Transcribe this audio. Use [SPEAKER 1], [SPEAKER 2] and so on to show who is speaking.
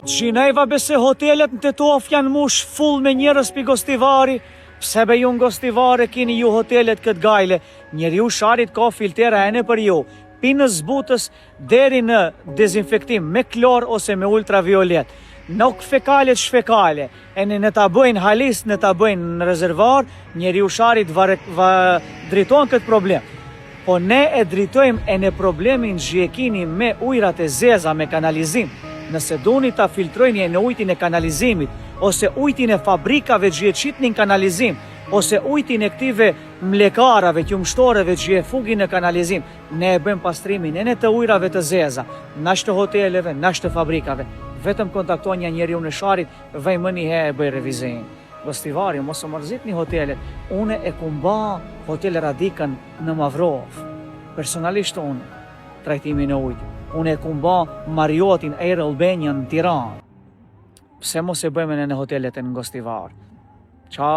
[SPEAKER 1] Gjinejva bese hotelet në Tetof janë mush full me njerës pi gostivari, pse be ju në gostivare kini ju hotelet këtë gajle, njeri ju sharit ka filtera e në për ju, pi në zbutës deri në dezinfektim me klor ose me ultraviolet, nuk fekalet shfekale, e në ta bëjnë halis, në ta bëjnë në rezervar, njeri ju sharit driton këtë problem. Po ne e dritojmë e në problemin zhjekini me ujrat e zeza, me kanalizim. Nëse doni ta filtrojni në ujtin e kanalizimit, ose ujtin e fabrikave që e qitnin kanalizim, ose ujtin e këtive mlekarave, qumshtoreve që e fugin në kanalizim, ne e bëjmë pastrimin e në të ujrave të zeza, nash të hoteleve, nash të fabrikave. Vetëm kontaktonja njeri unë e sharit, vejmë një he e bëj revizin. Gostivari, mos o mërzit një hotelet, une e kumba hotel Radikën në Mavrov. Personalisht unë, trajtimin e ujtë. Unë e kumba Marriotin Air Albania në Tiranë. Pse mos e bëjmë në hotelet e në Gostivar? Qa?